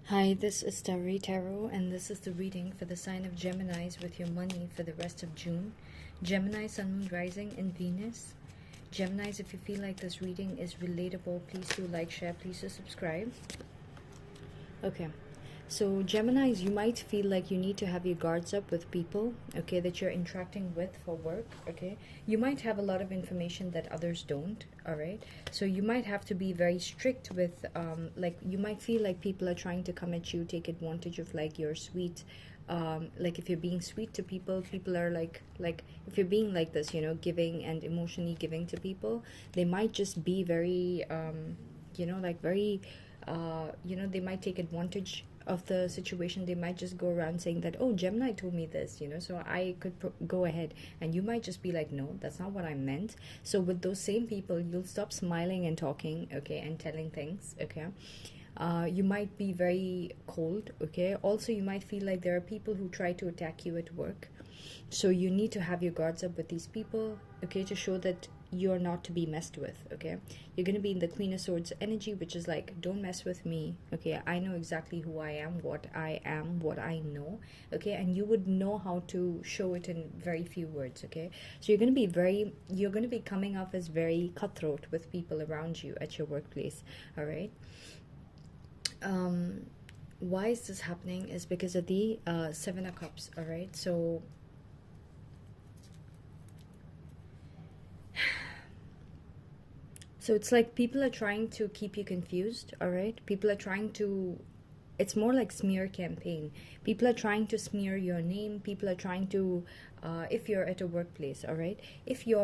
Hi, this is Starry Tarot, and this is the reading for the sign of Geminis with your money for the rest of June. Gemini, Sun, Moon, Rising, and Venus. Geminis, if you feel like this reading is relatable, please do like, share, please do subscribe. Okay. So Geminis, you might feel like you need to have your guards up with people, okay, that you're interacting with for work, okay. You might have a lot of information that others don't, all right. So you might have to be very strict with, like, you might feel like people are trying to come at you, take advantage of like your sweet, like if you're being sweet to people, people are like if you're being like this, you know, giving and emotionally giving to people, they might just be very, like very, they might take advantage of the situation. They might just go around saying that, oh, Gemini told me this, so I could go ahead, and you might just be like, no, that's not what I meant. So with those same people, you'll stop smiling and talking, okay, and telling things, okay. You might be very cold, okay. Also, you might feel like there are people who try to attack you at work, so you need to have your guards up with these people, okay, to show that you're not to be messed with, okay. You're going to be in the Queen of Swords energy, which is like, don't mess with me, okay. I know exactly who I am, what I know, okay. And you would know how to show it in very few words, okay. So you're going to be coming off as very cutthroat with people around you at your workplace, all right. Why is this happening is because of the Seven of Cups, all right. So it's like people are trying to keep you confused, all right? People are trying to, it's more like smear campaign. People are trying to smear your name. People are trying to, if you're at a workplace, all right, if you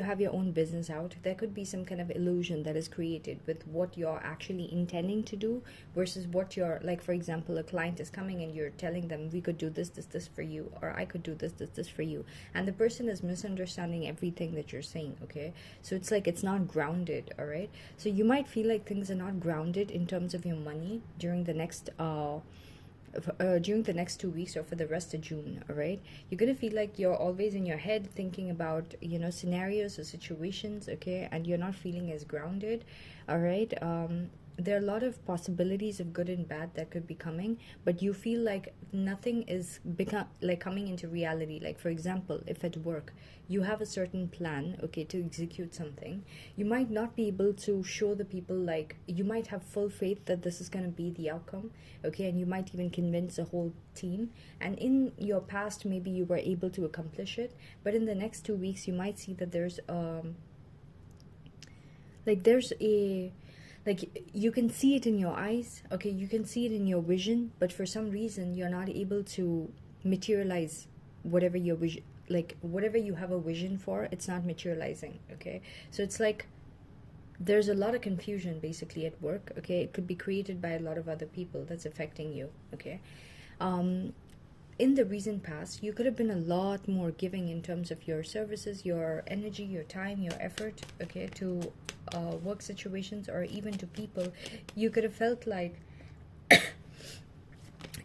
have your own business out, there could be some kind of illusion that is created with what you're actually intending to do versus what you're, like, for example, a client is coming and you're telling them, we could do this for you, or I could do this for you, and the person is misunderstanding everything that you're saying, okay. So it's like it's not grounded, all right. So you might feel like things are not grounded in terms of your money during the next 2 weeks or for the rest of June, all right. You're gonna feel like you're always in your head thinking about, scenarios or situations, okay, and you're not feeling as grounded, all right. There are a lot of possibilities of good and bad that could be coming, but you feel like nothing is coming into reality. Like, for example, if at work you have a certain plan, okay, to execute something, you might not be able to show the people, like, you might have full faith that this is going to be the outcome, okay, and you might even convince a whole team, and in your past maybe you were able to accomplish it, but in the next 2 weeks you might see that there's a, like, you can see it in your eyes, okay, you can see it in your vision, but for some reason you're not able to materialize whatever your vision, like whatever you have a vision for, it's not materializing, okay. So it's like there's a lot of confusion basically at work, okay. It could be created by a lot of other people that's affecting you, okay. In the recent past, you could have been a lot more giving in terms of your services, your energy, your time, your effort, okay, to work situations or even to people. You could have felt like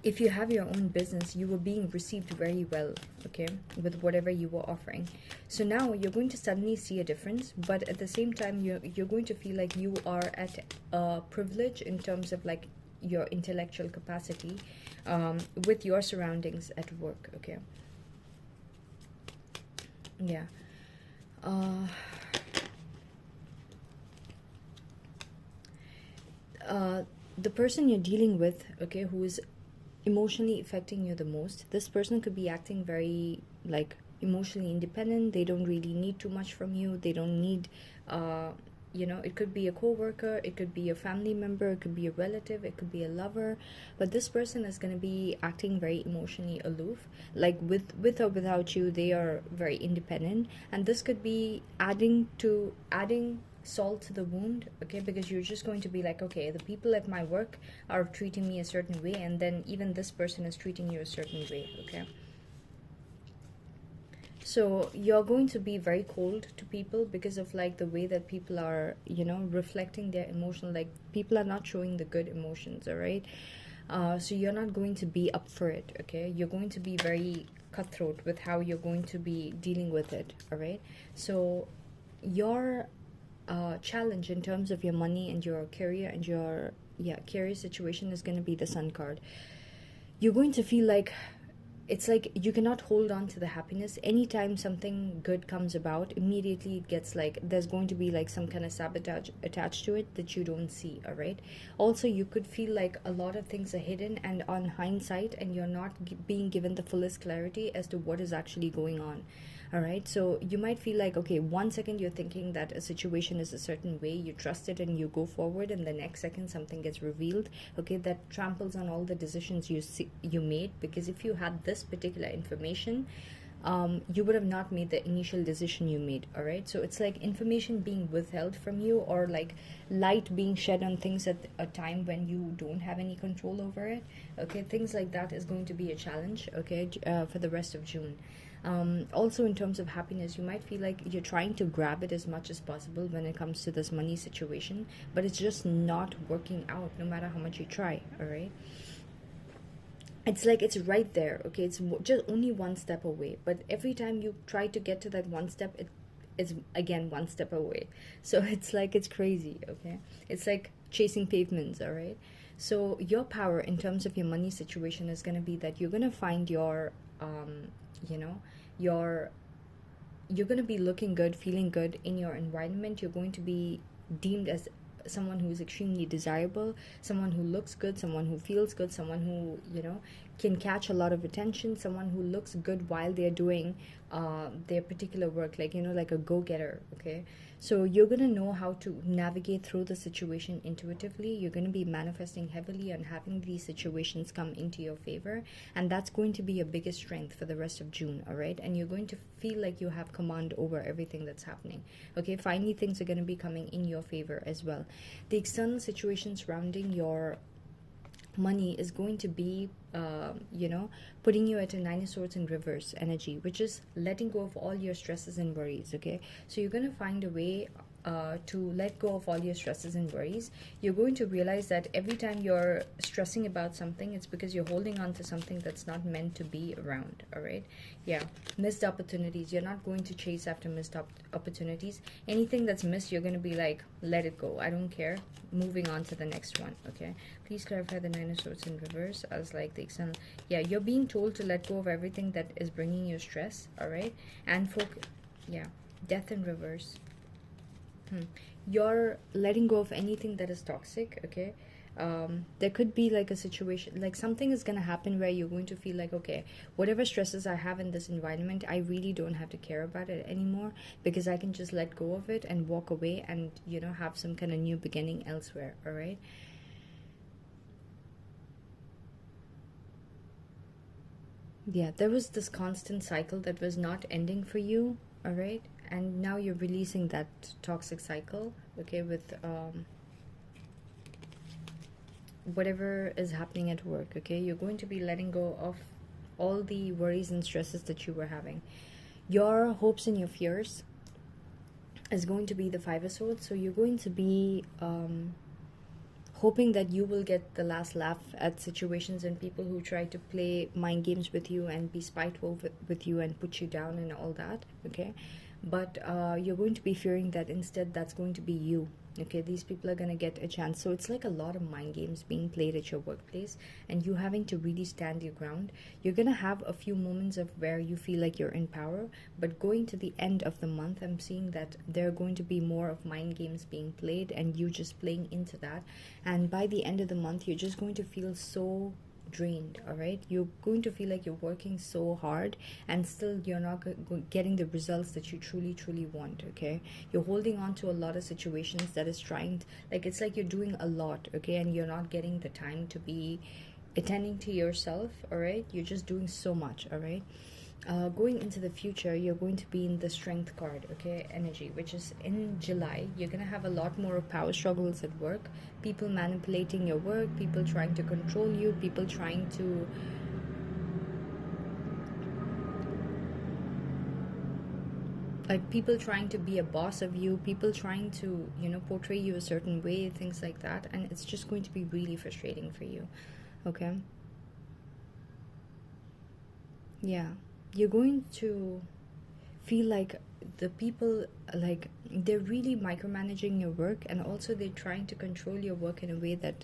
if you have your own business, you were being received very well, okay, with whatever you were offering. So now you're going to suddenly see a difference, but at the same time, you're going to feel like you are at a privilege in terms of like your intellectual capacity, with your surroundings at work, okay. Yeah. uh, uh, the person you're dealing with, okay, who is emotionally affecting you the most, this person could be acting very like emotionally independent. They don't really need too much from you. They don't need, it could be a coworker, it could be a family member, it could be a relative, it could be a lover, but this person is going to be acting very emotionally aloof, like with or without you they are very independent, and this could be adding salt to the wound, okay, because you're just going to be like, okay, the people at my work are treating me a certain way, and then even this person is treating you a certain way, okay. So you're going to be very cold to people because of like the way that people are, reflecting their emotion, like people are not showing the good emotions, all right. So you're not going to be up for it, okay. You're going to be very cutthroat with how you're going to be dealing with it, all right. So your challenge in terms of your money and your career and your yeah, career situation is going to be the Sun card. You're going to feel like it's like you cannot hold on to the happiness. Anytime something good comes about, immediately it gets like there's going to be like some kind of sabotage attached to it that you don't see. All right, also you could feel like a lot of things are hidden and on hindsight, and you're not being given the fullest clarity as to what is actually going on. All right, so you might feel like, okay, 1 second you're thinking that a situation is a certain way, you trust it and you go forward, and the next second something gets revealed, okay, that tramples on all the decisions you made. Because if you had this particular information, you would have not made the initial decision you made. All right, so it's like information being withheld from you, or like light being shed on things at a time when you don't have any control over it. Okay, things like that is going to be a challenge, okay, for the rest of June. Also, in terms of happiness, you might feel like you're trying to grab it as much as possible when it comes to this money situation, but it's just not working out no matter how much you try. All right, it's like it's right there. Okay, it's just only one step away, but every time you try to get to that one step, it is again one step away. So it's like it's crazy. Okay, it's like chasing pavements. All right, so your power in terms of your money situation is going to be that you're going to find your you know your you're going to be looking good, feeling good in your environment. You're going to be deemed as someone who is extremely desirable, someone who looks good, someone who feels good, someone who, can catch a lot of attention, someone who looks good while they're doing their particular work, like, like a go-getter, okay? So you're going to know how to navigate through the situation intuitively. You're going to be manifesting heavily on having these situations come into your favor, and that's going to be your biggest strength for the rest of June, all right? And you're going to feel like you have command over everything that's happening, okay? Finally, things are going to be coming in your favor as well. The external situation surrounding your money is going to be putting you at a Nine of Swords in reverse energy, which is letting go of all your stresses and worries, okay? So you're going to find a way to let go of all your stresses and worries. You're going to realize that every time you're stressing about something, it's because you're holding on to something that's not meant to be around, all right? Yeah, missed opportunities. You're not going to chase after missed opportunities. Anything that's missed, you're going to be like, let it go. I don't care. Moving on to the next one, okay? Please clarify the Nine of Swords in reverse as like the external. Yeah, you're being told to let go of everything that is bringing you stress, all right? And yeah, Death in reverse. You're letting go of anything that is toxic, okay? There could be like a situation, like something is going to happen where you're going to feel like, okay, whatever stresses I have in this environment, I really don't have to care about it anymore, because I can just let go of it and walk away and, have some kind of new beginning elsewhere, all right? Yeah, there was this constant cycle that was not ending for you, all right? And now you're releasing that toxic cycle, okay, with whatever is happening at work, okay? You're going to be letting go of all the worries and stresses that you were having. Your hopes and your fears is going to be the Five of Swords. So you're going to be hoping that you will get the last laugh at situations and people who try to play mind games with you and be spiteful with you and put you down and all that, okay? But you're going to be fearing that instead that's going to be you, okay? These people are going to get a chance. So it's like a lot of mind games being played at your workplace, and you having to really stand your ground. You're going to have a few moments of where you feel like you're in power, but going to the end of the month, I'm seeing that there are going to be more of mind games being played and you just playing into that. And by the end of the month, you're just going to feel so drained, all right? You're going to feel like you're working so hard and still you're not getting the results that you truly want, okay? You're holding on to a lot of situations that is trying to, like, it's like you're doing a lot, okay, and you're not getting the time to be attending to yourself, all right? You're just doing so much, all right? Going into the future, you're going to be in the Strength card, okay, energy, which is in July. You're going to have a lot more of power struggles at work, people manipulating your work, people trying to control you, people trying to people trying to be a boss of you, people trying to, portray you a certain way, things like that. And it's just going to be really frustrating for you, okay? Yeah, you're going to feel like the people, like, they're really micromanaging your work, and also they're trying to control your work in a way that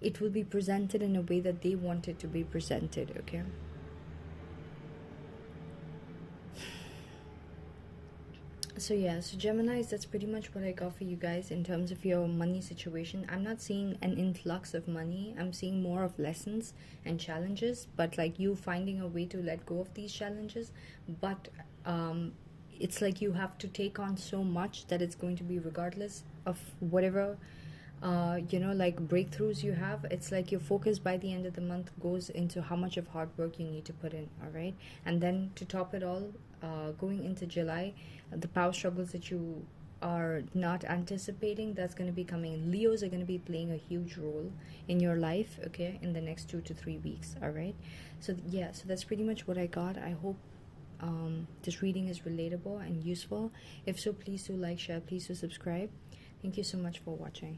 it will be presented in a way that they want it to be presented, okay? So yeah, so Geminis, that's pretty much what I got for you guys in terms of your money situation. I'm not seeing an influx of money. I'm seeing more of lessons and challenges, but like you finding a way to let go of these challenges. But it's like you have to take on so much that it's going to be regardless of whatever you know, like breakthroughs you have. It's like your focus by the end of the month goes into how much of hard work you need to put in. All right, and then to top it all, going into July, the power struggles that you are not anticipating, that's going to be coming. Leos are going to be playing a huge role in your life, okay, in the next 2 to 3 weeks. All right, so yeah, so that's pretty much what I got. I hope this reading is relatable and useful. If so, please do like, share, please do subscribe. Thank you so much for watching.